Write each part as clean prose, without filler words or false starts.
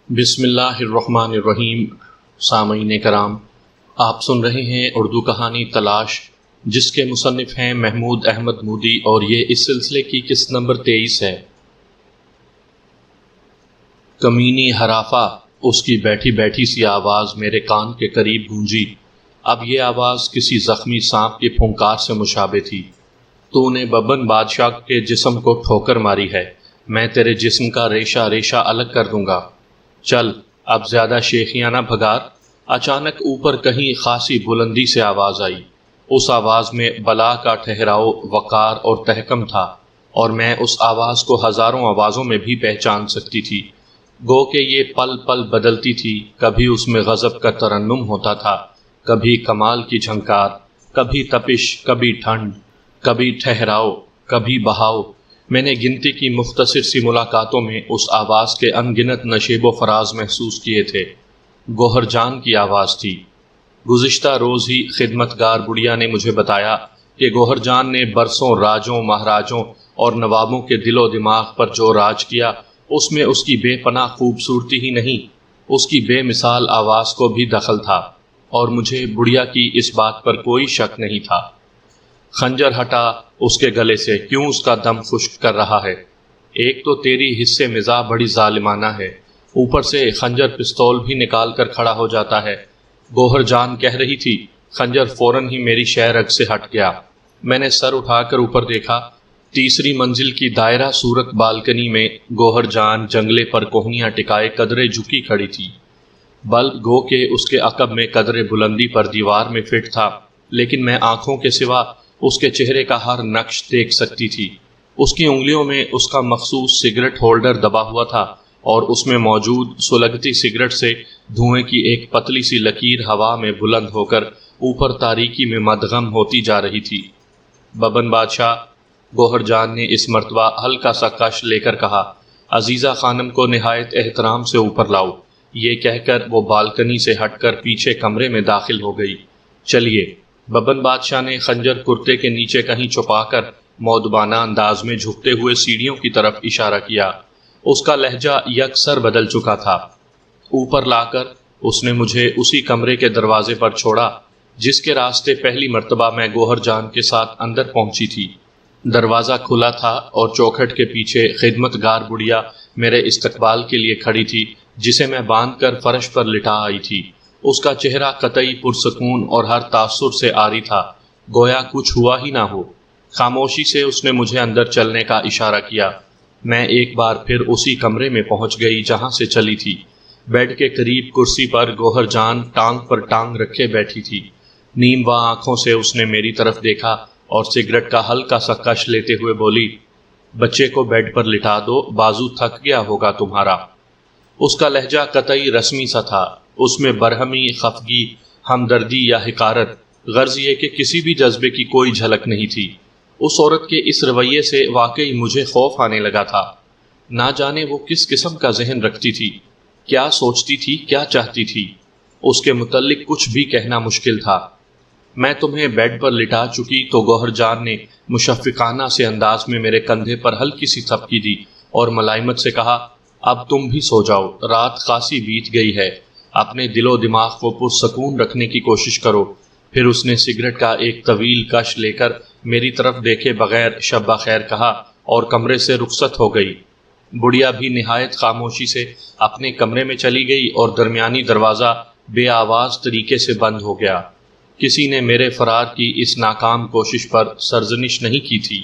بسم اللہ الرحمن الرحیم۔ سامعین کرام، آپ سن رہے ہیں اردو کہانی تلاش، جس کے مصنف ہیں محمود احمد مودی، اور یہ اس سلسلے کی قسط نمبر 23 ہے۔ کمینی ہرافہ، اس کی بیٹھی بیٹھی سی آواز میرے کان کے قریب گونجی۔ اب یہ آواز کسی زخمی سانپ کی پھونکار سے مشابہ تھی۔ تو نے ببن بادشاہ کے جسم کو ٹھوکر ماری ہے، میں تیرے جسم کا ریشہ ریشہ الگ کر دوں گا۔ چل اب زیادہ شیخیاں نہ بھگار۔ اچانک اوپر کہیں خاصی بلندی سے آواز آئی۔ اس آواز میں بلا کا ٹھہراؤ، وقار اور تحکم تھا، اور میں اس آواز کو ہزاروں آوازوں میں بھی پہچان سکتی تھی۔ گو کہ یہ پل پل بدلتی تھی، کبھی اس میں غضب کا ترنم ہوتا تھا، کبھی کمال کی جھنکار، کبھی تپش، کبھی ٹھنڈ، کبھی ٹھہراؤ، کبھی بہاؤ۔ میں نے گنتی کی مختصر سی ملاقاتوں میں اس آواز کے ان گنت نشیب و فراز محسوس کیے تھے۔ گوہر جان کی آواز تھی۔ گزشتہ روز ہی خدمتگار بڑھیا نے مجھے بتایا کہ گوہر جان نے برسوں راجوں، مہاراجوں اور نوابوں کے دل و دماغ پر جو راج کیا، اس میں اس کی بے پناہ خوبصورتی ہی نہیں، اس کی بے مثال آواز کو بھی دخل تھا، اور مجھے بڑھیا کی اس بات پر کوئی شک نہیں تھا۔ خنجر ہٹا اس کے گلے سے، کیوں اس کا دم خشک کر رہا ہے؟ ایک تو تیری حصے مزاح بڑی ظالمانہ ہے، اوپر سے خنجر پستول بھی نکال کر کھڑا ہو جاتا ہے۔ گوہر جان کہہ رہی تھی۔ خنجر فوراً ہی میری شہ رگ سے ہٹ گیا۔ میں نے سر اٹھا کر اوپر دیکھا۔ تیسری منزل کی دائرہ صورت بالکنی میں گوہر جان جنگلے پر کوہنیاں ٹکائے قدرے جھکی کھڑی تھی۔ بلب گو کہ اس کے عقب میں قدرے بلندی پر دیوار میں فٹ تھا، لیکن میں آنکھوں کے سوا اس کے چہرے کا ہر نقش دیکھ سکتی تھی۔ اس کی انگلیوں میں اس کا مخصوص سگریٹ ہولڈر دبا ہوا تھا، اور اس میں موجود سلگتی سگریٹ سے دھوئیں کی ایک پتلی سی لکیر ہوا میں بلند ہو کر اوپر تاریکی میں مدغم ہوتی جا رہی تھی۔ ببن بادشاہ، گوہر جان نے اس مرتبہ ہلکا سا کش لے کر کہا، عزیزہ خانم کو نہایت احترام سے اوپر لاؤ۔ یہ کہہ کر وہ بالکنی سے ہٹ کر پیچھے کمرے میں داخل ہو گئی۔ چلیے۔ ببن بادشاہ نے خنجر کرتے کے نیچے کہیں چھپا کر مودبانہ انداز میں جھکتے ہوئے سیڑھیوں کی طرف اشارہ کیا۔ اس کا لہجہ یکسر بدل چکا تھا۔ اوپر لا کر اس نے مجھے اسی کمرے کے دروازے پر چھوڑا جس کے راستے پہلی مرتبہ میں گوہر جان کے ساتھ اندر پہنچی تھی۔ دروازہ کھلا تھا اور چوکھٹ کے پیچھے خدمتگار بڑھیا میرے استقبال کے لیے کھڑی تھی، جسے میں باندھ کر فرش پر لٹا آئی تھی۔ اس کا چہرہ قطعی پرسکون اور ہر تاثر سے عاری تھا، گویا کچھ ہوا ہی نہ ہو۔ خاموشی سے اس نے مجھے اندر چلنے کا اشارہ کیا۔ میں ایک بار پھر اسی کمرے میں پہنچ گئی جہاں سے چلی تھی۔ بیڈ کے قریب کرسی پر گوہر جان ٹانگ پر ٹانگ رکھے بیٹھی تھی۔ نیم واں آنکھوں سے اس نے میری طرف دیکھا اور سگریٹ کا ہلکا سا کش لیتے ہوئے بولی، بچے کو بیڈ پر لٹا دو، بازو تھک گیا ہوگا تمہارا۔ اس کا لہجہ قطعی رسمی سا تھا، اس میں برہمی، خفگی، ہمدردی یا حقارت، غرض یہ کہ کسی بھی جذبے کی کوئی جھلک نہیں تھی۔ اس عورت کے اس رویے سے واقعی مجھے خوف آنے لگا تھا۔ نہ جانے وہ کس قسم کا ذہن رکھتی تھی، کیا سوچتی تھی، کیا چاہتی تھی۔ اس کے متعلق کچھ بھی کہنا مشکل تھا۔ میں تمہیں بیڈ پر لٹا چکی تو گوہر جان نے مشفقانہ سے انداز میں میرے کندھے پر ہلکی سی تھپکی دی اور ملائمت سے کہا، اب تم بھی سو جاؤ، رات خاصی بیت گئی ہے، اپنے دل و دماغ کو پرسکون رکھنے کی کوشش کرو۔ پھر اس نے سگریٹ کا ایک طویل کش لے کر میری طرف دیکھے بغیر شب بخیر کہا اور کمرے سے رخصت ہو گئی۔ بڑھیا بھی نہایت خاموشی سے اپنے کمرے میں چلی گئی اور درمیانی دروازہ بے آواز طریقے سے بند ہو گیا۔ کسی نے میرے فرار کی اس ناکام کوشش پر سرزنش نہیں کی تھی،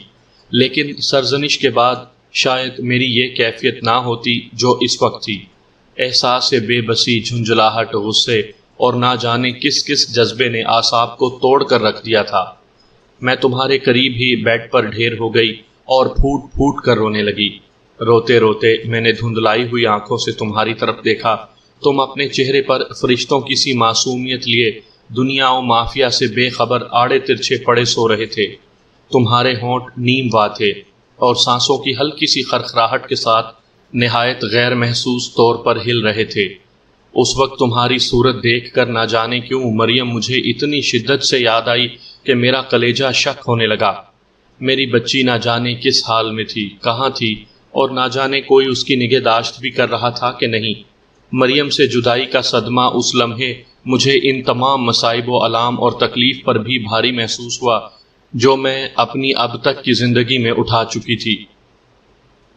لیکن سرزنش کے بعد شاید میری یہ کیفیت نہ ہوتی جو اس وقت تھی۔ احساس بے بسی، جھنجھلاہٹ، غصے اور نہ جانے کس کس جذبے نے اعصاب کو توڑ کر رکھ دیا تھا۔ میں تمہارے قریب ہی بیڈ پر ڈھیر ہو گئی اور پھوٹ پھوٹ کر رونے لگی۔ روتے روتے میں نے دھندلائی ہوئی آنکھوں سے تمہاری طرف دیکھا۔ تم اپنے چہرے پر فرشتوں کی سی معصومیت لیے دنیا و مافیا سے بے خبر آڑے ترچھے پڑے سو رہے تھے۔ تمہارے ہونٹ نیم وا تھے اور سانسوں کی ہلکی سی خرخراہٹ کے ساتھ نہایت غیر محسوس طور پر ہل رہے تھے۔ اس وقت تمہاری صورت دیکھ کر نہ جانے کیوں مریم مجھے اتنی شدت سے یاد آئی کہ میرا کلیجہ شک ہونے لگا۔ میری بچی نہ جانے کس حال میں تھی، کہاں تھی، اور نہ جانے کوئی اس کی نگہداشت بھی کر رہا تھا کہ نہیں۔ مریم سے جدائی کا صدمہ اس لمحے مجھے ان تمام مصائب و الام اور تکلیف پر بھی بھاری محسوس ہوا جو میں اپنی اب تک کی زندگی میں اٹھا چکی تھی۔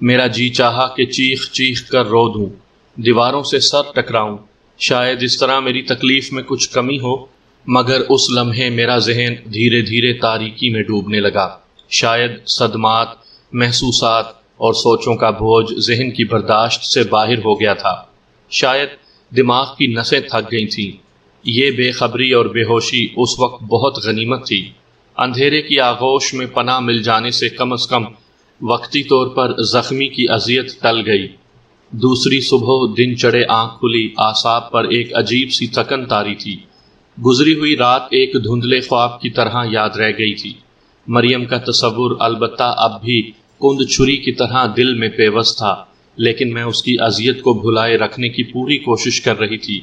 میرا جی چاہا کہ چیخ چیخ کر رو دوں، دیواروں سے سر ٹکراؤں، شاید اس طرح میری تکلیف میں کچھ کمی ہو، مگر اس لمحے میرا ذہن دھیرے دھیرے تاریکی میں ڈوبنے لگا۔ شاید صدمات، محسوسات اور سوچوں کا بوجھ ذہن کی برداشت سے باہر ہو گیا تھا۔ شاید دماغ کی نسیں تھک گئی تھیں۔ یہ بے خبری اور بے ہوشی اس وقت بہت غنیمت تھی۔ اندھیرے کی آغوش میں پناہ مل جانے سے کم از کم وقتی طور پر زخمی کی اذیت ٹل گئی۔ دوسری صبح دن چڑھے آنکھ کھلی، اعصاب پر ایک عجیب سی تھکن طاری تھی۔ گزری ہوئی رات ایک دھندلے خواب کی طرح یاد رہ گئی تھی۔ مریم کا تصور البتہ اب بھی کند چھری کی طرح دل میں پیوست تھا، لیکن میں اس کی اذیت کو بھلائے رکھنے کی پوری کوشش کر رہی تھی۔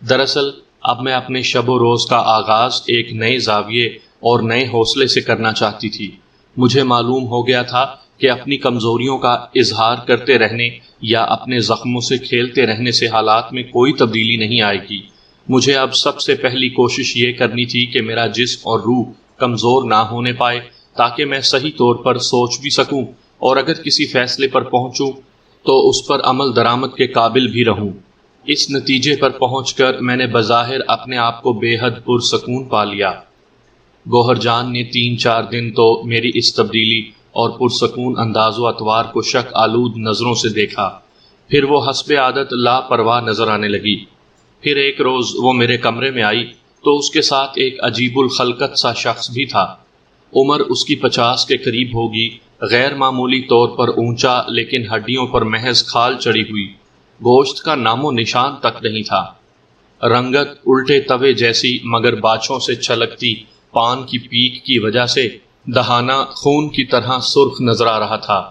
دراصل اب میں اپنے شب و روز کا آغاز ایک نئے زاویے اور نئے حوصلے سے کرنا چاہتی تھی۔ مجھے معلوم ہو گیا تھا کہ اپنی کمزوریوں کا اظہار کرتے رہنے یا اپنے زخموں سے کھیلتے رہنے سے حالات میں کوئی تبدیلی نہیں آئے گی۔ مجھے اب سب سے پہلی کوشش یہ کرنی تھی کہ میرا جسم اور روح کمزور نہ ہونے پائے، تاکہ میں صحیح طور پر سوچ بھی سکوں اور اگر کسی فیصلے پر پہنچوں تو اس پر عمل درآمد کے قابل بھی رہوں۔ اس نتیجے پر پہنچ کر میں نے بظاہر اپنے آپ کو بے حد پرسکون پا لیا۔ گوہر جان نے 3-4 دن تو میری اس تبدیلی اور پرسکون انداز و اطوار کو شک آلود نظروں سے دیکھا، پھر وہ حسب عادت لاپرواہ نظر آنے لگی۔ پھر ایک روز وہ میرے کمرے میں آئی تو اس کے ساتھ ایک عجیب الخلقت سا شخص بھی تھا۔ عمر اس کی 50 کے قریب ہوگی، غیر معمولی طور پر اونچا، لیکن ہڈیوں پر محض کھال چڑھی ہوئی، گوشت کا نام و نشان تک نہیں تھا۔ رنگت الٹے توے جیسی مگر باچھوں سے چھلکتی پان کی پیک کی وجہ سے دہانہ خون کی طرح سرخ نظر آ رہا تھا۔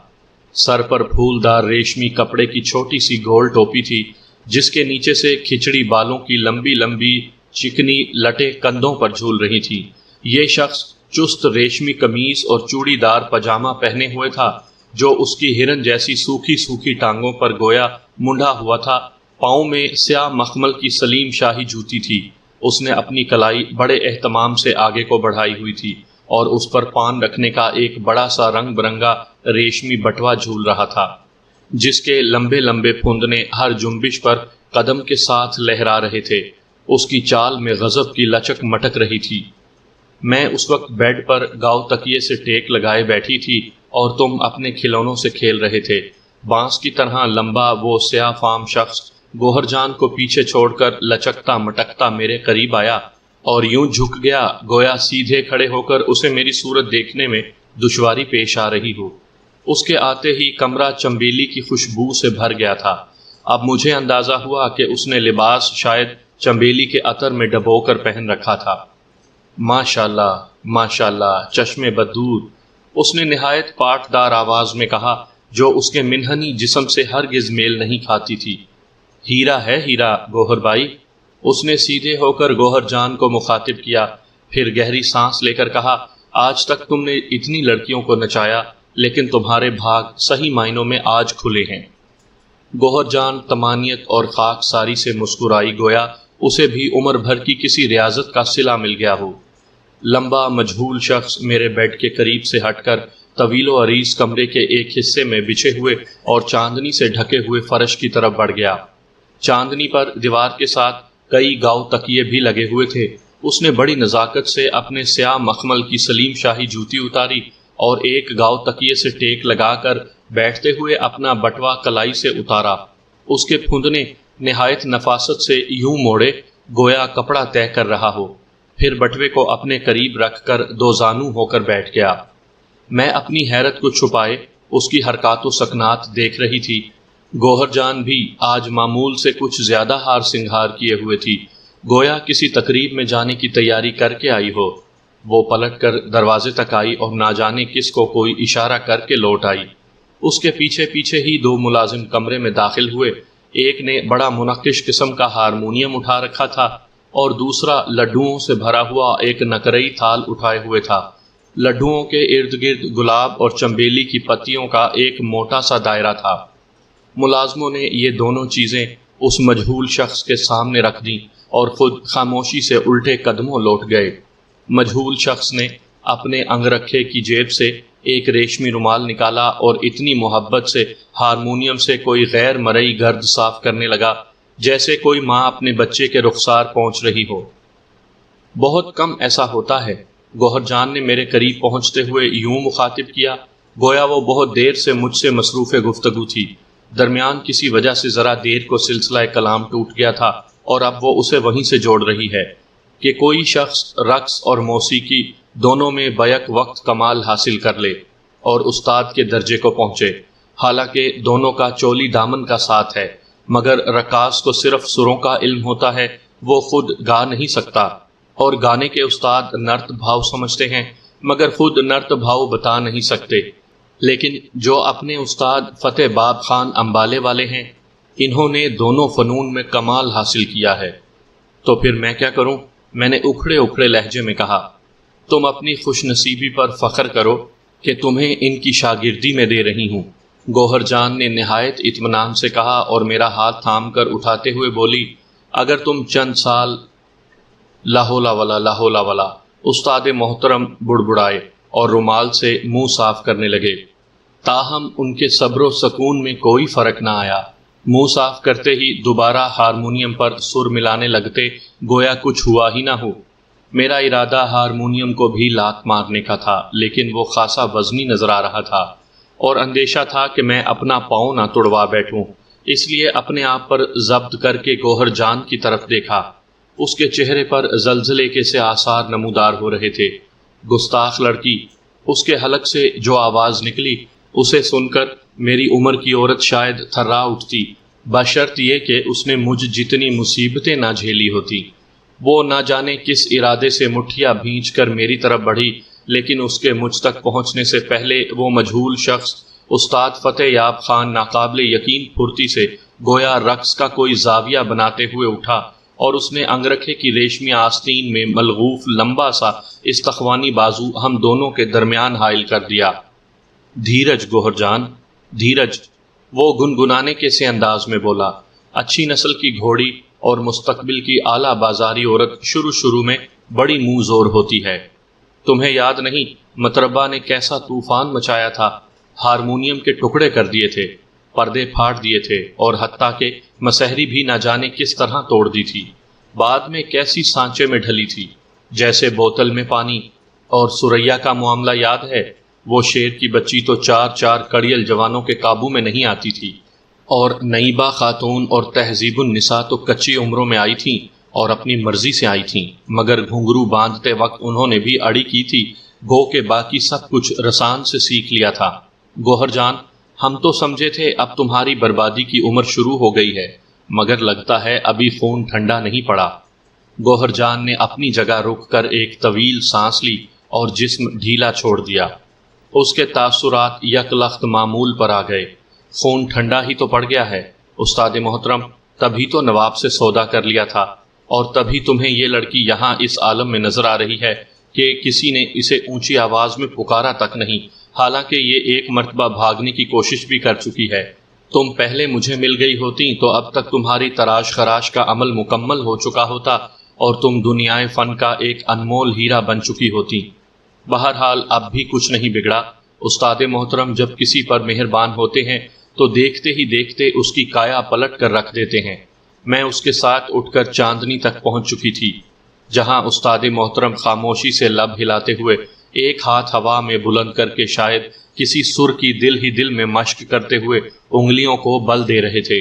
سر پر پھولدار ریشمی کپڑے کی چھوٹی سی گول ٹوپی تھی، جس کے نیچے سے کھچڑی بالوں کی لمبی لمبی چکنی لٹیں کندھوں پر جھول رہی تھی۔ یہ شخص چست ریشمی قمیض اور چوڑی دار پاجامہ پہنے ہوئے تھا، جو اس کی ہرن جیسی سوکھی سوکھی ٹانگوں پر گویا منڈا ہوا تھا۔ پاؤں میں سیاہ مخمل کی سلیم شاہی جوتی تھی۔ اس نے اپنی کلائی بڑے اہتمام سے آگے کو بڑھائی ہوئی تھی اور اس پر پان رکھنے کا ایک بڑا سا رنگ برنگا ریشمی بٹوا جھول رہا تھا، جس کے لمبے لمبے پھندنے ہر جنبش پر قدم کے ساتھ لہرا رہے تھے۔ اس کی چال میں غضب کی لچک مٹک رہی تھی۔ میں اس وقت بیڈ پر گاؤ تکیے سے ٹیک لگائے بیٹھی تھی اور تم اپنے کھلونوں سے کھیل رہے تھے۔ بانس کی طرح لمبا وہ سیاہ فام شخص گوہر جان کو پیچھے چھوڑ کر لچکتا مٹکتا میرے قریب آیا اور یوں جھک گیا گویا سیدھے کھڑے ہو کر اسے میری صورت دیکھنے میں دشواری پیش آ رہی ہو۔ اس کے آتے ہی کمرہ چنبیلی کی خوشبو سے بھر گیا تھا۔ اب مجھے اندازہ ہوا کہ اس نے لباس شاید چنبیلی کے عطر میں ڈبو کر پہن رکھا تھا۔ ماشاءاللہ ماشاءاللہ چشم بدور، اس نے نہایت پاٹدار آواز میں کہا، جو اس کے منحنی جسم سے ہرگز میل نہیں کھاتی تھی۔ ہیرا ہے ہیرا گوہر بھائی۔ اس نے سیدھے ہو کر گوہر جان کو مخاطب کیا، پھر گہری سانس لے کر کہا، آج تک تم نے اتنی لڑکیوں کو نچایا، لیکن تمہارے بھاگ صحیح معنوں میں آج کھلے ہیں۔ گوہر جان طمانیت اور خاک ساری سے مسکرائی، گویا اسے بھی عمر بھر کی کسی ریاضت کا صلہ مل گیا ہو۔ لمبا مجہول شخص میرے بیڈ کے قریب سے ہٹ کر طویل و عریض کمرے کے ایک حصے میں بچھے ہوئے اور چاندنی سے ڈھکے ہوئے فرش کی طرف بڑھ گیا۔ چاندنی پر دیوار کے ساتھ کئی گاؤ تکیے بھی لگے ہوئے تھے۔ اس نے بڑی نزاکت سے اپنے سیاہ مخمل کی سلیم شاہی جوتی اتاری اور ایک گاؤ تکیے سے ٹیک لگا کر بیٹھتے ہوئے اپنا بٹوا کلائی سے اتارا۔ اس کے پھندنے نہایت نفاست سے یوں موڑے گویا کپڑا طے کر رہا ہو، پھر بٹوے کو اپنے قریب رکھ کر دو زانو ہو کر بیٹھ گیا۔ میں اپنی حیرت کو چھپائے اس کی حرکات و سکنات دیکھ رہی تھی۔ گوہر جان بھی آج معمول سے کچھ زیادہ ہار سنگھار کیے ہوئے تھی، گویا کسی تقریب میں جانے کی تیاری کر کے آئی ہو۔ وہ پلٹ کر دروازے تک آئی اور نہ جانے کس کو کوئی اشارہ کر کے لوٹ آئی۔ اس کے پیچھے پیچھے ہی دو ملازم کمرے میں داخل ہوئے۔ ایک نے بڑا منقش قسم کا ہارمونیم اٹھا رکھا تھا اور دوسرا لڈوؤں سے بھرا ہوا ایک نقرئی تھال اٹھائے ہوئے تھا۔ لڈوؤں کے ارد گرد گلاب اور چنبیلی کی پتیوں کا ایک موٹا سا دائرہ تھا۔ ملازموں نے یہ دونوں چیزیں اس مجہول شخص کے سامنے رکھ دیں اور خود خاموشی سے الٹے قدموں لوٹ گئے۔ مجہول شخص نے اپنے انگرکھے کی جیب سے ایک ریشمی رومال نکالا اور اتنی محبت سے ہارمونیم سے کوئی غیر مرئی گرد صاف کرنے لگا جیسے کوئی ماں اپنے بچے کے رخسار پہنچ رہی ہو۔ بہت کم ایسا ہوتا ہے، گوہر جان نے میرے قریب پہنچتے ہوئے یوں مخاطب کیا، گویا وہ بہت دیر سے مجھ سے مصروف گفتگو تھی۔ درمیان کسی وجہ سے ذرا دیر کو سلسلہ کلام ٹوٹ گیا تھا اور اب وہ اسے وہیں سے جوڑ رہی ہے کہ کوئی شخص رقص اور موسیقی دونوں میں بیک وقت کمال حاصل کر لے اور استاد کے درجے کو پہنچے، حالانکہ دونوں کا چولی دامن کا ساتھ ہے، مگر رقاص کو صرف سروں کا علم ہوتا ہے، وہ خود گا نہیں سکتا، اور گانے کے استاد نرت بھاؤ سمجھتے ہیں مگر خود نرت بھاؤ بتا نہیں سکتے۔ لیکن جو اپنے استاد فتح باب خان امبالے والے ہیں، انہوں نے دونوں فنون میں کمال حاصل کیا ہے۔ تو پھر میں کیا کروں؟ میں نے اکھڑے اکھڑے لہجے میں کہا۔ تم اپنی خوش نصیبی پر فخر کرو کہ تمہیں ان کی شاگردی میں دے رہی ہوں، گوہر جان نے نہایت اطمینان سے کہا اور میرا ہاتھ تھام کر اٹھاتے ہوئے بولی، اگر تم چند سال لا حول ولا لا حول ولا۔ استاد محترم بڑبڑائے اور رومال سے منہ صاف کرنے لگے، تاہم ان کے صبر و سکون میں کوئی فرق نہ آیا۔ منہ صاف کرتے ہی دوبارہ ہارمونیم پر سر ملانے لگتے گویا کچھ ہوا ہی نہ ہو۔ میرا ارادہ ہارمونیم کو بھی لات مارنے کا تھا، لیکن وہ خاصا وزنی نظر آ رہا تھا اور اندیشہ تھا کہ میں اپنا پاؤں نہ توڑوا بیٹھوں، اس لیے اپنے آپ پر ضبط کر کے گوہر جان کی طرف دیکھا۔ اس کے چہرے پر زلزلے کے سے آثار نمودار ہو رہے تھے۔ گستاخ لڑکی، اس کے حلق سے جو آواز نکلی اسے سن کر میری عمر کی عورت شاید تھرا اٹھتی، بشرط یہ کہ اس نے مجھ جتنی مصیبتیں نہ جھیلی ہوتی۔ وہ نہ جانے کس ارادے سے مٹھیاں بھینچ کر میری طرف بڑھی، لیکن اس کے مجھ تک پہنچنے سے پہلے وہ مجہول شخص استاد فتح یاب خان ناقابل یقین پھرتی سے گویا رقص کا کوئی زاویہ بناتے ہوئے اٹھا اور اس نے انگرکھے کی ریشمی آستین میں ملغوف لمبا سا استخوانی بازو ہم دونوں کے درمیان حائل کر دیا۔ دھیرج گوہر جان، دھیرج، وہ گنگنانے کے سے انداز میں بولا۔ اچھی نسل کی گھوڑی اور مستقبل کی اعلیٰ بازاری عورت شروع میں بڑی منہ زور ہوتی ہے۔ تمہیں یاد نہیں مطربہ نے کیسا طوفان مچایا تھا، ہارمونیم کے ٹکڑے کر دیے تھے، پردے پھاڑ دیے تھے اور حتیٰ کہ مسحری بھی نہ جانے کس طرح توڑ دی تھی، بعد میں کیسی سانچے میں ڈھلی تھی، جیسے بوتل میں پانی۔ اور سریا کا معاملہ یاد ہے، وہ شیر کی بچی تو چار کڑیل جوانوں کے قابو میں نہیں آتی تھی، اور نئیبہ خاتون اور تہذیب النساء تو کچی عمروں میں آئی تھیں اور اپنی مرضی سے آئی تھیں، مگر گھنگرو باندھتے وقت انہوں نے بھی اڑی کی تھی، گو کہ باقی سب کچھ رسان سے سیکھ لیا تھا۔ گوہر جان، ہم تو سمجھے تھے اب تمہاری بربادی کی عمر شروع ہو گئی ہے، مگر لگتا ہے ابھی خون ٹھنڈا نہیں پڑا۔ گوہر جان نے اپنی جگہ رک کر ایک طویل سانس لی اور جسم ڈھیلا چھوڑ دیا۔ اس کے تاثرات یک لخت معمول پر آ گئے۔ خون ٹھنڈا ہی تو پڑ گیا ہے استاد محترم، تبھی تو نواب سے سودا کر لیا تھا، اور تبھی تمہیں یہ لڑکی یہاں اس عالم میں نظر آ رہی ہے کہ کسی نے اسے اونچی آواز میں پکارا تک نہیں، حالانکہ یہ ایک مرتبہ بھاگنے کی کوشش بھی کر چکی ہے۔ تم پہلے مجھے مل گئی ہوتی تو اب تک تمہاری تراش خراش کا عمل مکمل ہو چکا ہوتا اور تم دنیائے فن کا ایک انمول ہیرا بن چکی ہوتی۔ بہرحال اب بھی کچھ نہیں بگڑا۔ استاد محترم جب کسی پر مہربان ہوتے ہیں تو دیکھتے ہی دیکھتے اس کی کایا پلٹ کر رکھ دیتے ہیں۔ میں اس کے ساتھ اٹھ کر چاندنی تک پہنچ چکی تھی، جہاں استاد محترم خاموشی سے لب ہلاتے ہوئے ایک ہاتھ ہوا میں بلند کر کے شاید کسی سر کی دل میں مشق کرتے ہوئے انگلیوں کو بل دے رہے تھے۔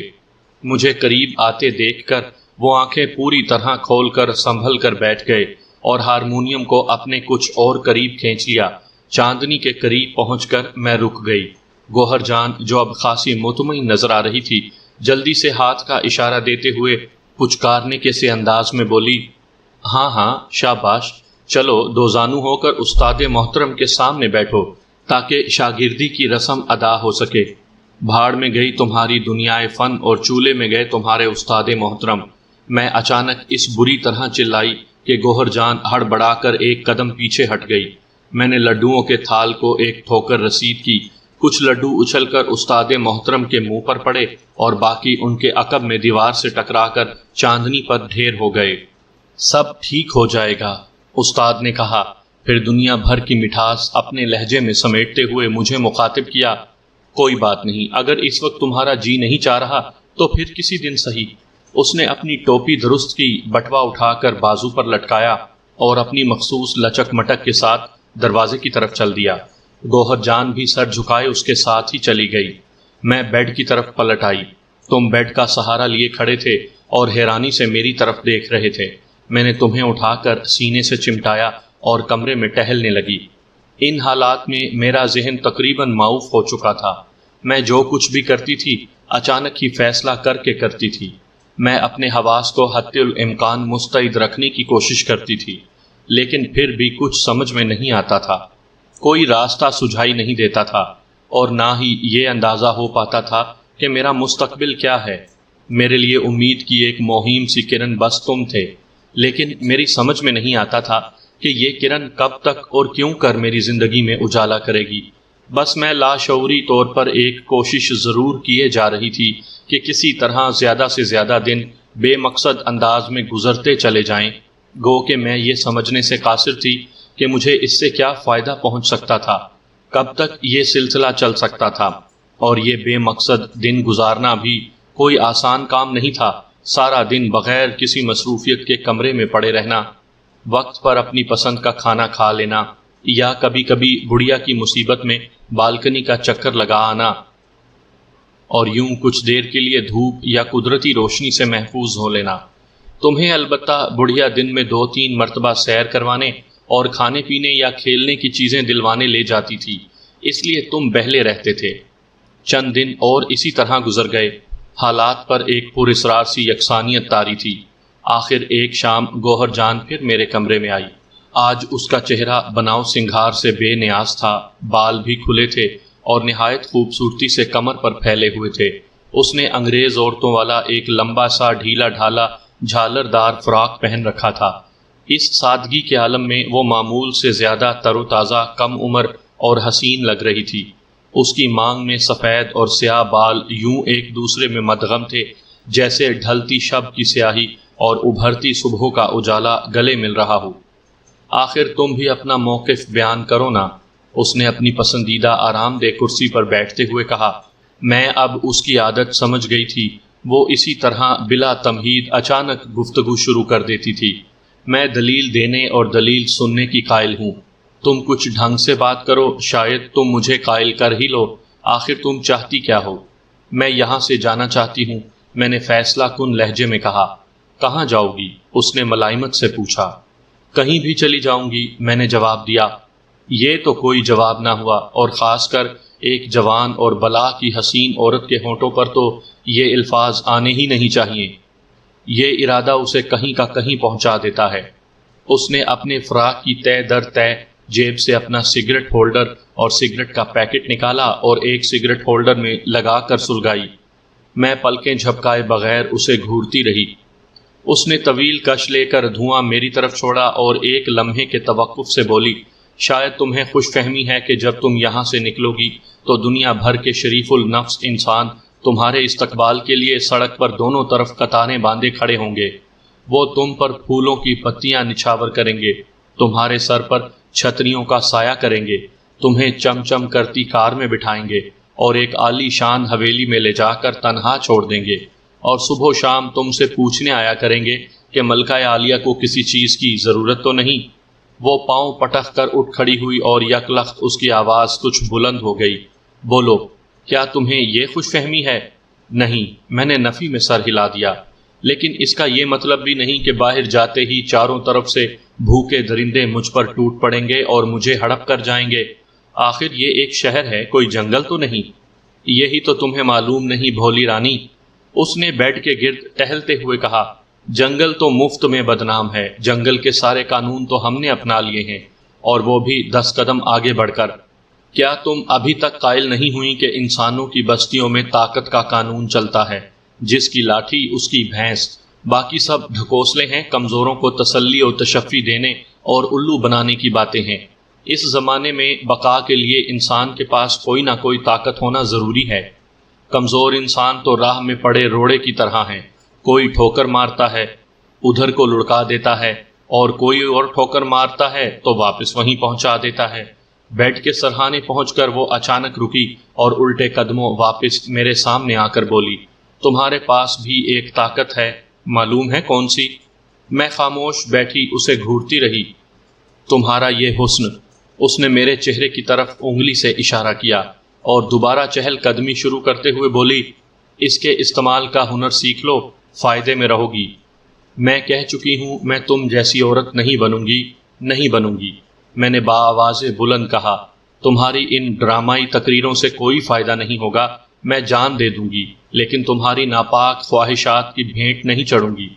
مجھے قریب آتے دیکھ کر وہ آنکھیں پوری طرح کھول کر سنبھل کر بیٹھ گئے اور ہارمونیم کو اپنے کچھ اور قریب کھینچ لیا۔ چاندنی کے قریب پہنچ کر میں رک گئی۔ گوہر جان جو اب خاصی مطمئن نظر آ رہی تھی، جلدی سے ہاتھ کا اشارہ دیتے ہوئے پچکارنے کے سے انداز میں بولی، ہاں شاباش، چلو دو زانو ہو کر استاد محترم کے سامنے بیٹھو تاکہ شاگردی کی رسم ادا ہو سکے۔ بھاڑ میں گئی تمہاری دنیائے فن اور چولے میں گئے تمہارے استاد محترم۔ میں اچانک اس بری طرح چلائی کہ گوہر جان ہڑبڑا کر ایک قدم پیچھے ہٹ گئی۔ میں نے لڈوؤں کے تھال کو ایک ٹھوکر رسید کی، کچھ لڈو اچھل کر استاد محترم کے منہ پر پڑے اور باقی ان کے عقب میں دیوار سے ٹکرا کر چاندنی پر ڈھیر ہو گئے۔ سب ٹھیک ہو جائے گا، استاد نے کہا، پھر دنیا بھر کی مٹھاس اپنے لہجے میں سمیٹتے ہوئے مجھے مخاطب کیا۔ کوئی بات نہیں، اگر اس وقت تمہارا جی نہیں چاہ رہا تو پھر کسی دن سہی۔ اس نے اپنی ٹوپی درست کی، بٹوا اٹھا کر بازو پر لٹکایا اور اپنی مخصوص لچک مٹک کے ساتھ دروازے کی طرف چل دیا۔ گوہر جان بھی سر جھکائے اس کے ساتھ ہی چلی گئی۔ میں بیڈ کی طرف پلٹ آئی۔ تم بیڈ کا سہارا لیے کھڑے تھے اور حیرانی سے میری طرف دیکھ رہے تھے۔ میں نے تمہیں اٹھا کر سینے سے چمٹایا اور کمرے میں ٹہلنے لگی۔ ان حالات میں میرا ذہن تقریباً معاف ہو چکا تھا۔ میں جو کچھ بھی کرتی تھی اچانک ہی فیصلہ کر کے کرتی تھی۔ میں اپنے حواس کو حد الامکان مستعد رکھنے کی کوشش کرتی تھی، لیکن پھر بھی کچھ سمجھ میں نہیں آتا تھا۔ کوئی راستہ سجھائی نہیں دیتا تھا اور نہ ہی یہ اندازہ ہو پاتا تھا کہ میرا مستقبل کیا ہے۔ میرے لیے امید کی ایک مہیم سی کرن بس تم تھے، لیکن میری سمجھ میں نہیں آتا تھا کہ یہ کرن کب تک اور کیوں کر میری زندگی میں اجالا کرے گی۔ بس میں لاشعوری طور پر ایک کوشش ضرور کیے جا رہی تھی کہ کسی طرح زیادہ سے زیادہ دن بے مقصد انداز میں گزرتے چلے جائیں، گو کہ میں یہ سمجھنے سے قاصر تھی کہ مجھے اس سے کیا فائدہ پہنچ سکتا تھا، کب تک یہ سلسلہ چل سکتا تھا۔ اور یہ بے مقصد دن گزارنا بھی کوئی آسان کام نہیں تھا۔ سارا دن بغیر کسی مصروفیت کے کمرے میں پڑے رہنا، وقت پر اپنی پسند کا کھانا کھا لینا، یا کبھی کبھی بڑھیا کی مصیبت میں بالکنی کا چکر لگا آنا، اور یوں کچھ دیر کے لیے دھوپ یا قدرتی روشنی سے محفوظ ہو لینا۔ تمہیں البتہ بڑھیا دن میں 2-3 مرتبہ سیر کروانے اور کھانے پینے یا کھیلنے کی چیزیں دلوانے لے جاتی تھی، اس لیے تم بہلے رہتے تھے۔ چند دن اور اسی طرح گزر گئے۔ حالات پر ایک پراسرار سی یکسانیت طاری تھی۔ آخر ایک شام گوہر جان پھر میرے کمرے میں آئی۔ آج اس کا چہرہ بناؤ سنگھار سے بے نیاز تھا، بال بھی کھلے تھے اور نہایت خوبصورتی سے کمر پر پھیلے ہوئے تھے۔ اس نے انگریز عورتوں والا ایک لمبا سا ڈھیلا ڈھالا جھالر دار فراق پہن رکھا تھا۔ اس سادگی کے عالم میں وہ معمول سے زیادہ تر و تازہ، کم عمر اور حسین لگ رہی تھی۔ اس کی مانگ میں سفید اور سیاہ بال یوں ایک دوسرے میں مدغم تھے جیسے ڈھلتی شب کی سیاہی اور ابھرتی صبحوں کا اجالا گلے مل رہا ہو۔ آخر تم بھی اپنا موقف بیان کرو نا، اس نے اپنی پسندیدہ آرام دہ کرسی پر بیٹھتے ہوئے کہا۔ میں اب اس کی عادت سمجھ گئی تھی، وہ اسی طرح بلا تمہید اچانک گفتگو شروع کر دیتی تھی۔ میں دلیل دینے اور دلیل سننے کی قائل ہوں۔ تم کچھ ڈھنگ سے بات کرو، شاید تم مجھے قائل کر ہی لو۔ آخر تم چاہتی کیا ہو؟ میں یہاں سے جانا چاہتی ہوں، میں نے فیصلہ کن لہجے میں کہا۔ کہاں جاؤ گی؟ اس نے ملائمت سے پوچھا۔ کہیں بھی چلی جاؤں گی، میں نے جواب دیا۔ یہ تو کوئی جواب نہ ہوا، اور خاص کر ایک جوان اور بلا کی حسین عورت کے ہونٹوں پر تو یہ الفاظ آنے ہی نہیں چاہیے۔ یہ ارادہ اسے کہیں کا کہیں پہنچا دیتا ہے۔ اس نے اپنے فراق کی تہ در تہ جیب سے اپنا سگریٹ ہولڈر اور سگریٹ کا پیکٹ نکالا اور ایک سگریٹ ہولڈر میں لگا کر سلگائی۔ میں پلکیں جھپکائے بغیر اسے گھورتی رہی۔ اس نے طویل کش لے کر دھواں میری طرف چھوڑا اور ایک لمحے کے توقف سے بولی، شاید تمہیں خوش فہمی ہے کہ جب تم یہاں سے نکلو گی تو دنیا بھر کے شریف النفس انسان تمہارے استقبال کے لیے سڑک پر دونوں طرف قطاریں باندھے کھڑے ہوں گے۔ وہ تم پر پھولوں کی پتیاں نچھاور کریں گے، تمہارے سر پر چھتریوں کا سایہ کریں گے، تمہیں چم چم کرتی کار میں بٹھائیں گے اور ایک عالی شان حویلی میں لے جا کر تنہا چھوڑ دیں گے، اور صبح و شام تم سے پوچھنے آیا کریں گے کہ ملکہ عالیہ کو کسی چیز کی ضرورت تو نہیں۔ وہ پاؤں پٹک کر اٹھ کھڑی ہوئی اور یک لخت اس کی آواز کچھ بلند ہو گئی۔ بولو، کیا تمہیں یہ خوش فہمی ہے؟ نہیں، میں نے نفی میں سر ہلا دیا۔ لیکن اس کا یہ مطلب بھی نہیں کہ باہر جاتے ہی چاروں طرف سے بھوکے درندے مجھ پر ٹوٹ پڑیں گے اور مجھے ہڑپ کر جائیں گے۔ آخر یہ ایک شہر ہے، کوئی جنگل تو نہیں۔ یہی تو تمہیں معلوم نہیں بھولی رانی، اس نے بیڈ کے گرد ٹہلتے ہوئے کہا۔ جنگل تو مفت میں بدنام ہے، جنگل کے سارے قانون تو ہم نے اپنا لیے ہیں، اور وہ بھی 10 قدم آگے بڑھ کر۔ کیا تم ابھی تک قائل نہیں ہوئی کہ انسانوں کی بستیوں میں طاقت کا قانون چلتا ہے؟ جس کی لاٹھی اس کی بھینس، باقی سب ڈھکوسلے ہیں، کمزوروں کو تسلی و تشفی دینے اور الو بنانے کی باتیں ہیں۔ اس زمانے میں بقا کے لیے انسان کے پاس کوئی نہ کوئی طاقت ہونا ضروری ہے۔ کمزور انسان تو راہ میں پڑے روڑے کی طرح ہیں، کوئی ٹھوکر مارتا ہے ادھر کو لڑکا دیتا ہے، اور کوئی اور ٹھوکر مارتا ہے تو واپس وہیں پہنچا دیتا ہے۔ بیڈ کے سرہانے پہنچ کر وہ اچانک رکی اور الٹے قدموں واپس میرے سامنے آ کر بولی، تمہارے پاس بھی ایک طاقت ہے، معلوم ہے کون سی؟ میں خاموش بیٹھی اسے گھورتی رہی۔ تمہارا یہ حسن۔ اس نے میرے چہرے کی طرف انگلی سے اشارہ کیا اور دوبارہ چہل قدمی شروع کرتے ہوئے بولی، اس کے استعمال کا ہنر سیکھ لو، فائدے میں رہو گی۔ میں کہہ چکی ہوں میں تم جیسی عورت نہیں بنوں گی، نہیں بنوں گی۔ میں نے بآواز بلند کہا، تمہاری ان ڈرامائی تقریروں سے کوئی فائدہ نہیں ہوگا، میں جان دے دوں گی، لیکن تمہاری ناپاک خواہشات کی بھینٹ نہیں چڑھوں گی۔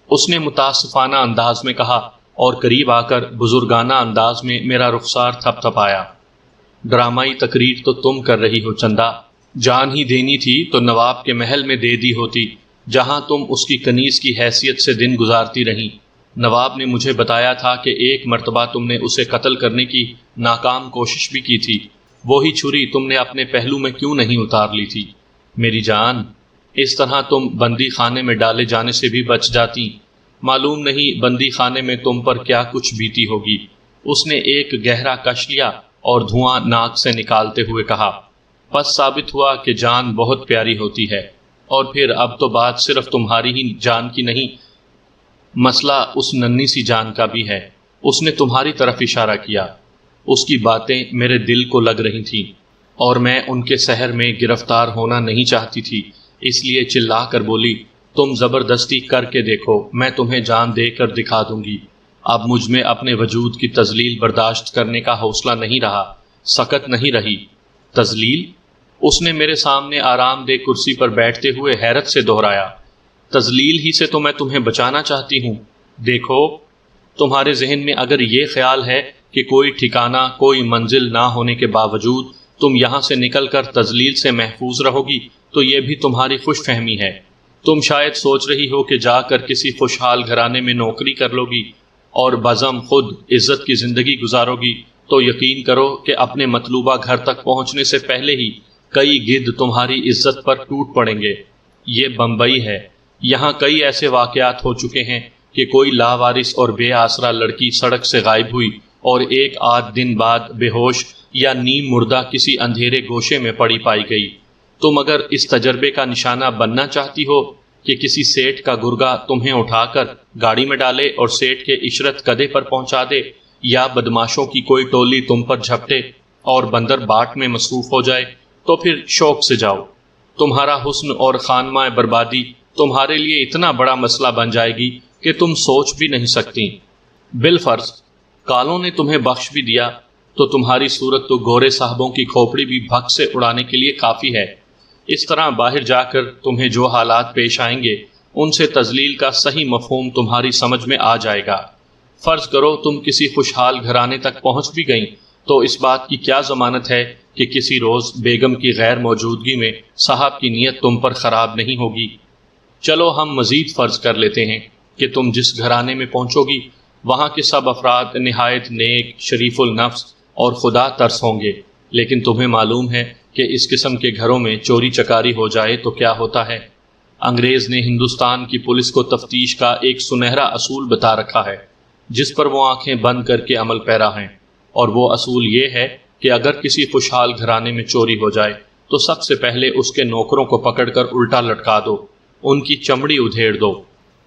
اس نے متاسفانہ انداز میں کہا اور قریب آ کر بزرگانہ انداز میں میرا رخسار تھپ تھپایا۔ ڈرامائی تقریر تو تم کر رہی ہو چندا، جان ہی دینی تھی تو نواب کے محل میں دے دی ہوتی، جہاں تم اس کی کنیز کی حیثیت سے دن گزارتی رہیں۔ نواب نے مجھے بتایا تھا کہ ایک مرتبہ تم نے اسے قتل کرنے کی ناکام کوشش بھی کی تھی، وہی چھری تم نے اپنے پہلو میں کیوں نہیں اتار لی تھی؟ میری جان، اس طرح تم بندی خانے میں ڈالے جانے سے بھی بچ جاتی۔ معلوم نہیں بندی خانے میں تم پر کیا کچھ بیتی ہوگی۔ اس نے ایک گہرا کش لیا اور دھواں ناک سے نکالتے ہوئے کہا، پس ثابت ہوا کہ جان بہت پیاری ہوتی ہے، اور پھر اب تو بات صرف تمہاری ہی جان کی نہیں، مسئلہ اس ننھی سی جان کا بھی ہے۔ اس نے تمہاری طرف اشارہ کیا۔ اس کی باتیں میرے دل کو لگ رہی تھیں، اور میں ان کے سحر میں گرفتار ہونا نہیں چاہتی تھی، اس لیے چلا کر بولی، تم زبردستی کر کے دیکھو، میں تمہیں جان دے کر دکھا دوں گی۔ اب مجھ میں اپنے وجود کی تذلیل برداشت کرنے کا حوصلہ نہیں رہا، سکت نہیں رہی۔ تذلیل؟ اس نے میرے سامنے آرام دہ کرسی پر بیٹھتے ہوئے حیرت سے دہرایا، تذلیل ہی سے تو میں تمہیں بچانا چاہتی ہوں۔ دیکھو، تمہارے ذہن میں اگر یہ خیال ہے کہ کوئی ٹھکانہ، کوئی منزل نہ ہونے کے باوجود تم یہاں سے نکل کر تذلیل سے محفوظ رہو گی تو یہ بھی تمہاری خوش فہمی ہے۔ تم شاید سوچ رہی ہو کہ جا کر کسی خوشحال گھرانے میں نوکری کر لو گی اور بزم خود عزت کی زندگی گزارو گی، تو یقین کرو کہ اپنے مطلوبہ گھر تک پہنچنے سے پہلے ہی کئی گدھ تمہاری عزت پر ٹوٹ پڑیں گے۔ یہ بمبئی ہے، یہاں کئی ایسے واقعات ہو چکے ہیں کہ کوئی لاوارث اور بے آسرا لڑکی سڑک سے غائب ہوئی اور ایک آدھ دن بعد بے ہوش یا نیم مردہ کسی اندھیرے گوشے میں پڑی پائی گئی۔ تم اگر اس تجربے کا نشانہ بننا چاہتی ہو کہ کسی سیٹھ کا گرگا تمہیں اٹھا کر گاڑی میں ڈالے اور سیٹھ کے عشرت قدے پر پہنچا دے، یا بدماشوں کی کوئی ٹولی تم پر جھپٹے اور بندر باٹ میں مصروف ہو جائے، تو پھر شوق سے جاؤ۔ تمہارا حسن اور خانمہ بربادی تمہارے لیے اتنا بڑا مسئلہ بن جائے گی کہ تم سوچ بھی نہیں سکتی۔ بالفرض کالوں نے تمہیں بخش بھی دیا تو تمہاری صورت تو گورے صاحبوں کی کھوپڑی بھی بھگ سے اڑانے کے لیے کافی ہے۔ اس طرح باہر جا کر تمہیں جو حالات پیش آئیں گے ان سے تذلیل کا صحیح مفہوم تمہاری سمجھ میں آ جائے گا۔ فرض کرو تم کسی خوشحال گھرانے تک پہنچ بھی گئیں تو اس بات کی کیا ضمانت ہے کہ کسی روز بیگم کی غیر موجودگی میں صاحب کی نیت تم پر خراب نہیں ہوگی۔ چلو ہم مزید فرض کر لیتے ہیں کہ تم جس گھرانے میں پہنچو گی وہاں کے سب افراد نہایت نیک، شریف النفس اور خدا ترس ہوں گے، لیکن تمہیں معلوم ہے کہ اس قسم کے گھروں میں چوری چکاری ہو جائے تو کیا ہوتا ہے۔ انگریز نے ہندوستان کی پولیس کو تفتیش کا ایک سنہرا اصول بتا رکھا ہے جس پر وہ آنکھیں بند کر کے عمل پیرا ہیں، اور وہ اصول یہ ہے کہ اگر کسی خوشحال گھرانے میں چوری ہو جائے تو سب سے پہلے اس کے نوکروں کو پکڑ کر الٹا لٹکا دو، ان کی چمڑی ادھیڑ دو۔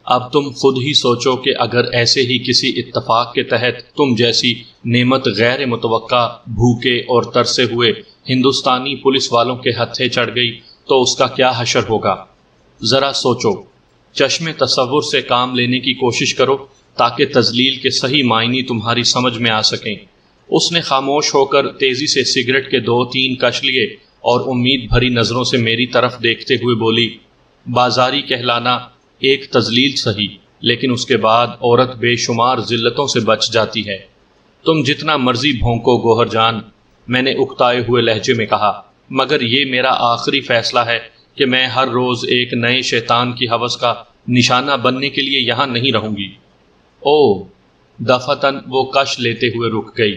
اب تم خود ہی سوچو کہ اگر ایسے ہی کسی اتفاق کے تحت تم جیسی نعمت غیر متوقع بھوکے اور ترسے ہوئے ہندوستانی پولیس والوں کے ہتھے چڑھ گئی تو اس کا کیا حشر ہوگا؟ ذرا سوچو، چشم تصور سے کام لینے کی کوشش کرو تاکہ تذلیل کے صحیح معنی تمہاری سمجھ میں آ سکیں۔ اس نے خاموش ہو کر تیزی سے سگریٹ کے 2-3 کش لیے اور امید بھری نظروں سے میری طرف دیکھتے ہوئے بولی، بازاری کہلانا ایک تذلیل سہی، لیکن اس کے بعد عورت بے شمار ذلتوں سے بچ جاتی ہے۔ تم جتنا مرضی بھونکو گوہر جان، میں نے اکتائے ہوئے لہجے میں کہا، مگر یہ میرا آخری فیصلہ ہے کہ میں ہر روز ایک نئے شیطان کی ہوس کا نشانہ بننے کے لیے یہاں نہیں رہوں گی۔ اوہ، دفتن وہ کش لیتے ہوئے رک گئی۔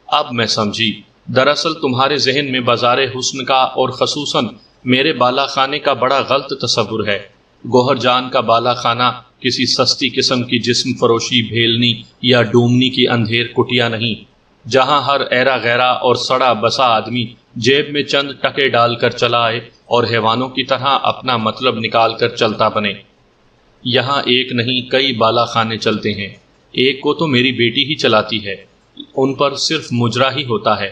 اب میں سمجھی، دراصل تمہارے ذہن میں بازار حسن کا اور خصوصاً میرے بالا خانے کا بڑا غلط تصور ہے۔ گوہر جان کا بالا خانہ کسی سستی قسم کی جسم فروشی بھیلنی یا ڈومنی کی اندھیر کٹیا نہیں، جہاں ہر ایرا غیرہ اور سڑا بسا آدمی جیب میں چند ٹکے ڈال کر چلا آئے اور حیوانوں کی طرح اپنا مطلب نکال کر چلتا بنے۔ یہاں ایک نہیں کئی بالا خانے چلتے ہیں، ایک کو تو میری بیٹی ہی چلاتی ہے، ان پر صرف مجرا ہی ہوتا ہے۔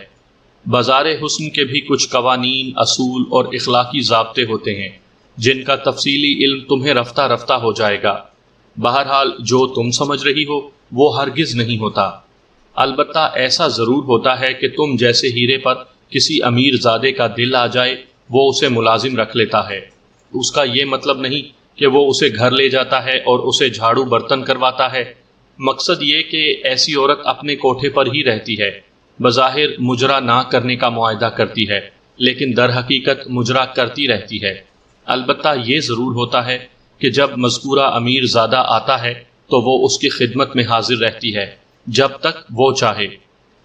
بازار حسن کے بھی کچھ قوانین، اصول اور اخلاقی ضابطے ہوتے ہیں جن کا تفصیلی علم تمہیں رفتہ رفتہ ہو جائے گا۔ بہرحال جو تم سمجھ رہی ہو وہ ہرگز نہیں ہوتا۔ البتہ ایسا ضرور ہوتا ہے کہ تم جیسے ہیرے پر کسی امیر زادے کا دل آ جائے وہ اسے ملازم رکھ لیتا ہے۔ اس کا یہ مطلب نہیں کہ وہ اسے گھر لے جاتا ہے اور اسے جھاڑو برتن کرواتا ہے۔ مقصد یہ کہ ایسی عورت اپنے کوٹھے پر ہی رہتی ہے، بظاہر مجرا نہ کرنے کا معاہدہ کرتی ہے لیکن در حقیقت مجرا کرتی رہتی ہے۔ البتہ یہ ضرور ہوتا ہے کہ جب مذکورہ امیر زادہ آتا ہے تو وہ اس کی خدمت میں حاضر رہتی ہے جب تک وہ چاہے۔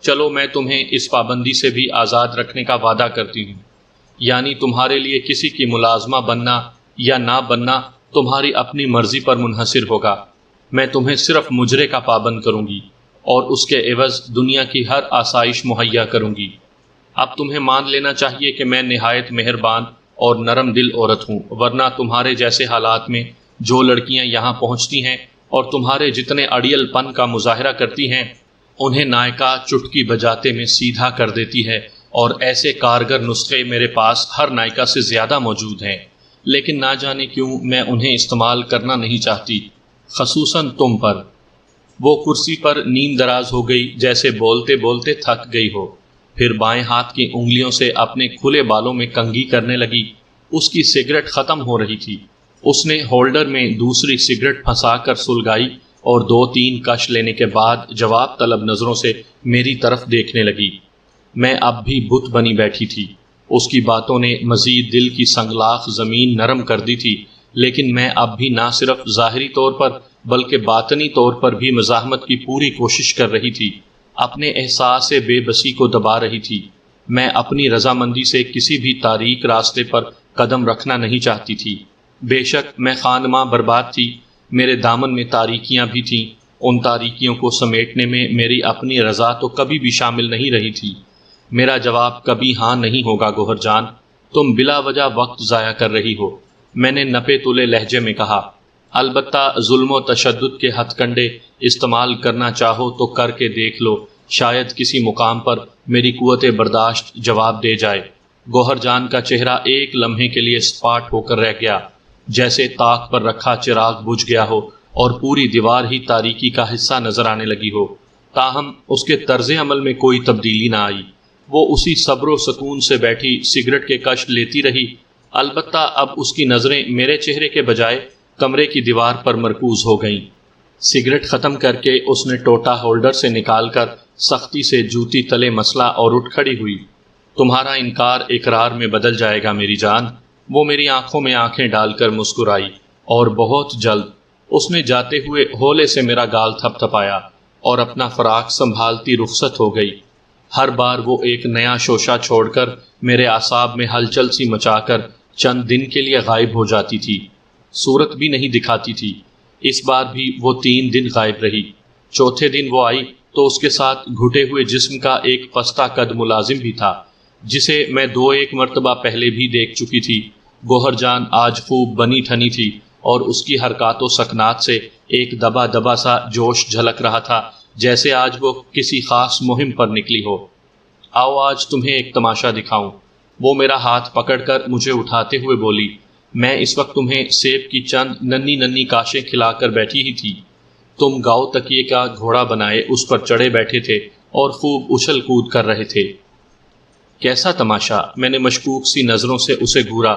چلو میں تمہیں اس پابندی سے بھی آزاد رکھنے کا وعدہ کرتی ہوں، یعنی تمہارے لیے کسی کی ملازمہ بننا یا نہ بننا تمہاری اپنی مرضی پر منحصر ہوگا۔ میں تمہیں صرف مجرے کا پابند کروں گی اور اس کے عوض دنیا کی ہر آسائش مہیا کروں گی۔ اب تمہیں مان لینا چاہیے کہ میں نہایت مہربان اور نرم دل عورت ہوں، ورنہ تمہارے جیسے حالات میں جو لڑکیاں یہاں پہنچتی ہیں اور تمہارے جتنے اڑیل پن کا مظاہرہ کرتی ہیں انہیں نائکا چٹکی بجاتے میں سیدھا کر دیتی ہے، اور ایسے کارگر نسخے میرے پاس ہر نائکا سے زیادہ موجود ہیں، لیکن نہ جانے کیوں میں انہیں استعمال کرنا نہیں چاہتی، خصوصاً تم پر۔ وہ کرسی پر نیم دراز ہو گئی جیسے بولتے بولتے تھک گئی ہو، پھر بائیں ہاتھ کی انگلیوں سے اپنے کھلے بالوں میں کنگھی کرنے لگی۔ اس کی سگریٹ ختم ہو رہی تھی۔ اس نے ہولڈر میں دوسری سگریٹ پھنسا کر سلگائی اور 2-3 کش لینے کے بعد جواب طلب نظروں سے میری طرف دیکھنے لگی۔ میں اب بھی بت بنی بیٹھی تھی۔ اس کی باتوں نے مزید دل کی سنگلاخ زمین نرم کر دی تھی، لیکن میں اب بھی نہ صرف ظاہری طور پر بلکہ باطنی طور پر بھی مزاحمت کی پوری کوشش کر رہی تھی، اپنے احساس بے بسی کو دبا رہی تھی۔ میں اپنی رضامندی سے کسی بھی تاریک راستے پر قدم رکھنا نہیں چاہتی تھی۔ بے شک میں خانماں برباد تھی، میرے دامن میں تاریکیاں بھی تھیں، ان تاریکیوں کو سمیٹنے میں میری اپنی رضا تو کبھی بھی شامل نہیں رہی تھی۔ میرا جواب کبھی ہاں نہیں ہوگا گوہر جان، تم بلا وجہ وقت ضائع کر رہی ہو، میں نے نپے تلے لہجے میں کہا۔ البتہ ظلم و تشدد کے ہتھ کنڈے استعمال کرنا چاہو تو کر کے دیکھ لو، شاید کسی مقام پر میری قوت برداشت جواب دے جائے۔ گوہر جان کا چہرہ ایک لمحے کے لیے سپاٹ ہو کر رہ گیا، جیسے طاق پر رکھا چراغ بجھ گیا ہو اور پوری دیوار ہی تاریکی کا حصہ نظر آنے لگی ہو۔ تاہم اس کے طرز عمل میں کوئی تبدیلی نہ آئی، وہ اسی صبر و سکون سے بیٹھی سگریٹ کے کش لیتی رہی۔ البتہ اب اس کی نظریں میرے چہرے کے بجائے کمرے کی دیوار پر مرکوز ہو گئیں۔ سگریٹ ختم کر کے اس نے ٹوٹا ہولڈر سے نکال کر سختی سے جوتی تلے مسلا اور اٹھ کھڑی ہوئی۔ تمہارا انکار اقرار میں بدل جائے گا میری جان۔ وہ میری آنکھوں میں آنکھیں ڈال کر مسکرائی، اور بہت جلد اس نے جاتے ہوئے ہولے سے میرا گال تھپ تھپایا اور اپنا فراق سنبھالتی رخصت ہو گئی۔ ہر بار وہ ایک نیا شوشہ چھوڑ کر میرے اعصاب میں ہلچل سی مچا کر چند دن کے لیے غائب ہو جاتی تھی، صورت بھی نہیں دکھاتی تھی۔ اس بار بھی وہ 3 دن غائب رہی۔ چوتھے دن وہ آئی تو اس کے ساتھ گھٹے ہوئے جسم کا ایک پستہ قد ملازم بھی تھا، جسے میں 2-1 مرتبہ پہلے بھی دیکھ چکی تھی۔ گوہر جان آج خوب بنی ٹھنی تھی اور اس کی حرکات و سکنات سے ایک دبا دبا سا جوش جھلک رہا تھا، جیسے آج وہ کسی خاص مہم پر نکلی ہو۔ آؤ آج تمہیں ایک تماشا دکھاؤں۔ وہ میرا ہاتھ پکڑ کر مجھے اٹھاتے ہوئے بولی۔ میں اس وقت تمہیں سیب کی چند ننھی ننھی کاشیں کھلا کر بیٹھی ہی تھی۔ تم گاؤ تکیے کا گھوڑا بنائے اس پر چڑھے بیٹھے تھے اور خوب اچھل کود کر رہے تھے۔ کیسا تماشا؟ میں نے مشکوک سی نظروں سے اسے گھورا۔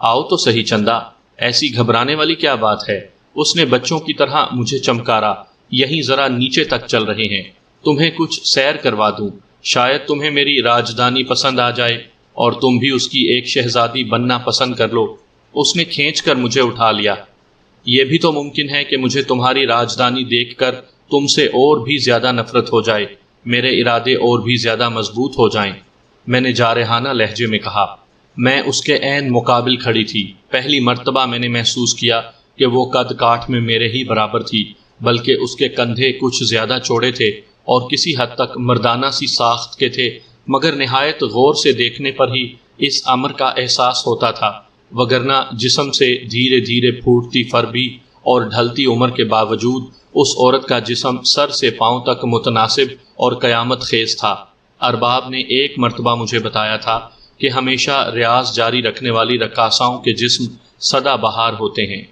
آؤ تو صحیح چندا، ایسی گھبرانے والی کیا بات ہے؟ اس نے بچوں کی طرح مجھے چمکارا۔ یہیں ذرا نیچے تک چل رہے ہیں، تمہیں کچھ سیر کروا دوں، شاید تمہیں میری راجدھانی پسند آ جائے اور تم بھی اس کی ایک شہزادی بننا پسند کر لو۔ اس نے کھینچ کر مجھے اٹھا لیا۔ یہ بھی تو ممکن ہے کہ مجھے تمہاری راجدھانی دیکھ کر تم سے اور بھی زیادہ نفرت ہو جائے، میرے ارادے اور بھی زیادہ مضبوط ہو جائیں۔ میں نے جارحانہ لہجے میں کہا۔ میں اس کے عین مقابل کھڑی تھی۔ پہلی مرتبہ میں نے محسوس کیا کہ وہ قد کاٹ میں میرے ہی برابر تھی، بلکہ اس کے کندھے کچھ زیادہ چوڑے تھے اور کسی حد تک مردانہ سی ساخت کے تھے، مگر نہایت غور سے دیکھنے پر ہی اس امر کا احساس ہوتا تھا، وگرنہ جسم سے دھیرے دھیرے پھوٹتی فربی اور ڈھلتی عمر کے باوجود اس عورت کا جسم سر سے پاؤں تک متناسب اور قیامت خیز تھا۔ ارباب نے ایک مرتبہ مجھے بتایا تھا کہ ہمیشہ ریاض جاری رکھنے والی رقاصاؤں کے جسم سدا بہار ہوتے ہیں۔